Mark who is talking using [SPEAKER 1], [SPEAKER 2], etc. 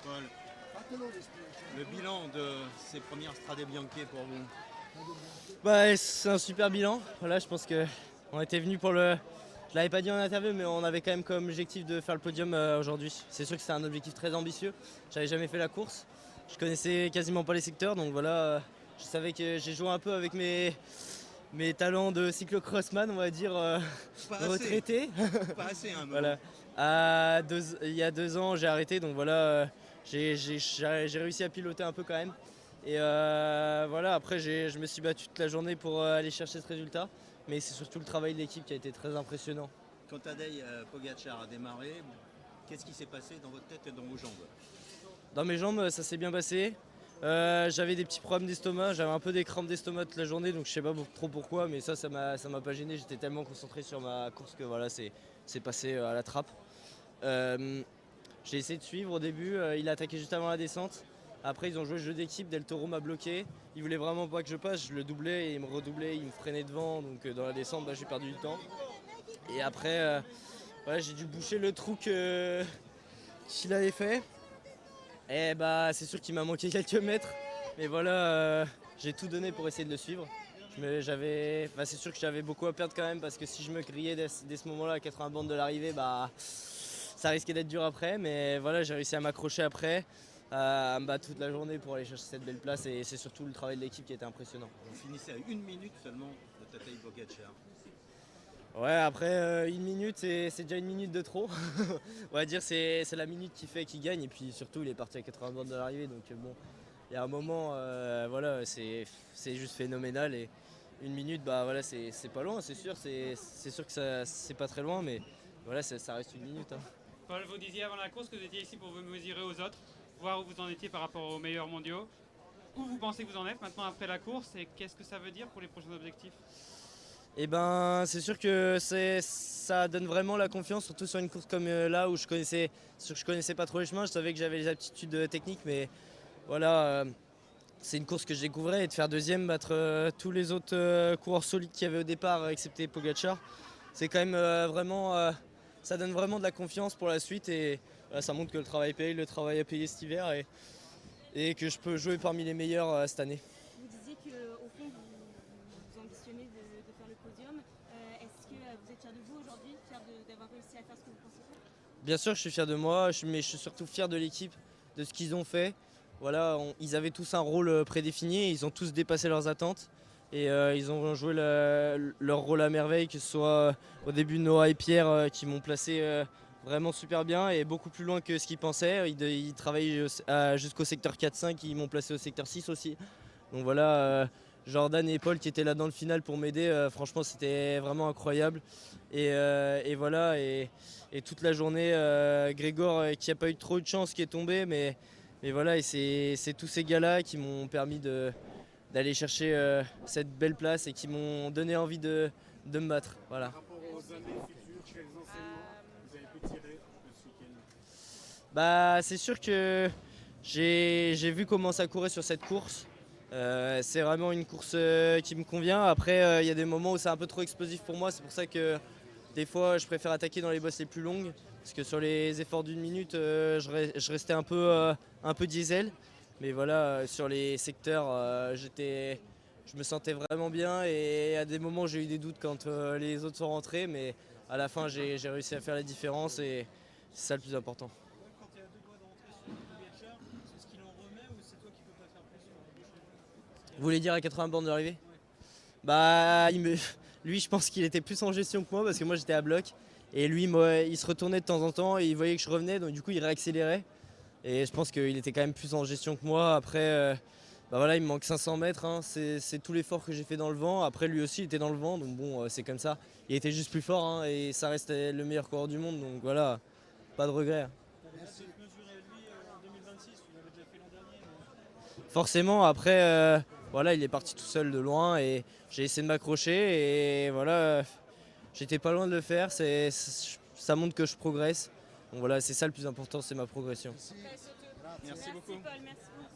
[SPEAKER 1] Paul, le bilan de ces premières Strade Bianche pour vous?
[SPEAKER 2] Bah, c'est un super bilan. Voilà, je pense que on était venu pour le. Je l'avais pas dit en interview, mais on avait quand même comme objectif de faire le podium aujourd'hui. C'est sûr que c'est un objectif très ambitieux. J'avais jamais fait la course. Je connaissais quasiment pas les secteurs, donc voilà. Je savais que j'ai joué un peu avec mes talents de cyclocrossman, on va dire,
[SPEAKER 1] Pas assez,
[SPEAKER 2] retraité.
[SPEAKER 1] pas assez à un moment.
[SPEAKER 2] Voilà. Il y a 2 ans, j'ai arrêté, donc voilà, j'ai réussi à piloter un peu quand même. Et voilà, après, je me suis battu toute la journée pour aller chercher ce résultat. Mais c'est surtout le travail de l'équipe qui a été très impressionnant.
[SPEAKER 1] Quand Tadej Pogacar a démarré, qu'est-ce qui s'est passé dans votre tête et dans vos jambes?
[SPEAKER 2] Dans mes jambes, ça s'est bien passé. J'avais des petits problèmes d'estomac, j'avais un peu des crampes d'estomac toute la journée, donc je sais pas trop pourquoi, mais ça m'a pas gêné. J'étais tellement concentré sur ma course que voilà, c'est passé à la trappe. Euh, j'ai essayé de suivre au début, il a attaqué juste avant la descente. Après, ils ont joué le jeu d'équipe, Del Toro m'a bloqué. Il voulait vraiment pas que je passe, je le doublais et il me redoublait, il me freinait devant, donc dans la descente, j'ai perdu du temps. Et après, ouais, j'ai dû boucher le trou qu'il avait fait. Et bah, c'est sûr qu'il m'a manqué quelques mètres, mais voilà, j'ai tout donné pour essayer de le suivre. C'est sûr que j'avais beaucoup à perdre quand même parce que si je me grillais dès ce moment-là à 80 bandes de l'arrivée, bah, ça risquait d'être dur après. Mais voilà, j'ai réussi à m'accrocher après, à me battre toute la journée pour aller chercher cette belle place et c'est surtout le travail de l'équipe qui était impressionnant.
[SPEAKER 1] Vous finissez à 1 minute seulement de Tadej Pogacar.
[SPEAKER 2] Ouais, après 1 minute, c'est déjà 1 minute de trop. On va dire c'est la minute qui fait qu'il gagne et puis surtout il est parti à 80 bandes de l'arrivée donc bon, il y a un moment, voilà, c'est juste phénoménal et 1 minute, bah voilà, c'est pas loin, c'est sûr, c'est sûr que c'est pas très loin, mais voilà, ça reste 1 minute, hein.
[SPEAKER 3] Paul, vous disiez avant la course que vous étiez ici pour vous mesurer aux autres, voir où vous en étiez par rapport aux meilleurs mondiaux. Où vous pensez que vous en êtes maintenant après la course et qu'est-ce que ça veut dire pour les prochains objectifs?
[SPEAKER 2] Et ben c'est sûr que ça donne vraiment la confiance, surtout sur une course comme là où je connaissais pas trop les chemins, je savais que j'avais les aptitudes techniques, mais voilà, c'est une course que je découvrais et de faire deuxième, battre tous les autres coureurs solides qu'il y avait au départ, excepté Pogacar, c'est quand même ça donne vraiment de la confiance pour la suite et voilà, ça montre que le travail paye, le travail a payé cet hiver et que je peux jouer parmi les meilleurs cette année.
[SPEAKER 4] Vous disiez qu'au fond, vous ambitionnez de faire le podium. Est-ce que vous êtes fier de vous aujourd'hui, fier d'avoir réussi à faire ce que vous pensez faire?
[SPEAKER 2] Bien sûr, je suis fier de moi, mais je suis surtout fier de l'équipe, de ce qu'ils ont fait. Voilà, ils avaient tous un rôle prédéfini, ils ont tous dépassé leurs attentes et ils ont joué leur rôle à merveille, que ce soit au début Noah et Pierre qui m'ont placé vraiment super bien et beaucoup plus loin que ce qu'ils pensaient. Ils travaillent jusqu'au secteur 4-5, ils m'ont placé au secteur 6 aussi. Donc voilà, Jordan et Paul qui étaient là dans le final pour m'aider, franchement c'était vraiment incroyable. Et voilà, et toute la journée, Grégor qui n'a pas eu trop de chance qui est tombé, mais voilà, et c'est tous ces gars-là qui m'ont permis d'aller chercher cette belle place et qui m'ont donné envie de me battre. Voilà.
[SPEAKER 5] Par rapport aux années futures, quels enseignements vous avez pu tirer de ce week-end?
[SPEAKER 2] Bah, c'est sûr que j'ai vu comment ça courait sur cette course. C'est vraiment une course qui me convient. Après, il y a des moments où c'est un peu trop explosif pour moi. C'est pour ça que des fois, je préfère attaquer dans les bosses les plus longues. Parce que sur les efforts d'1 minute, je restais un peu diesel. Mais voilà, sur les secteurs, je me sentais vraiment bien. Et à des moments, j'ai eu des doutes quand les autres sont rentrés. Mais à la fin, j'ai réussi à faire la différence. Et c'est ça le plus important.
[SPEAKER 6] Quand tu es à 2 doigts de rentrer sur Pogacar, c'est ce qu'il en remet ou c'est toi qui peux pas faire pression avec des cheveux?
[SPEAKER 2] Vous voulez dire à 80 bornes d'arrivée? Bah, lui, je pense qu'il était plus en gestion que moi parce que moi j'étais à bloc. Et lui, il se retournait de temps en temps et il voyait que je revenais, donc du coup il réaccélérait. Et je pense qu'il était quand même plus en gestion que moi. Après, bah voilà, il me manque 500 mètres, hein. C'est tout l'effort que j'ai fait dans le vent. Après, lui aussi, il était dans le vent, donc bon, c'est comme ça. Il était juste plus fort, hein, et ça restait le meilleur coureur du monde, donc voilà, pas de regret.
[SPEAKER 6] Tu avais peut-être mesuré à lui en 2026, tu l'avais déjà fait l'an dernier.
[SPEAKER 2] Forcément, après, voilà, il est parti tout seul de loin et j'ai essayé de m'accrocher et voilà, j'étais pas loin de le faire. Ça montre que je progresse. Donc voilà, c'est ça le plus important, c'est ma progression.
[SPEAKER 1] Merci beaucoup.
[SPEAKER 4] Paul, merci beaucoup.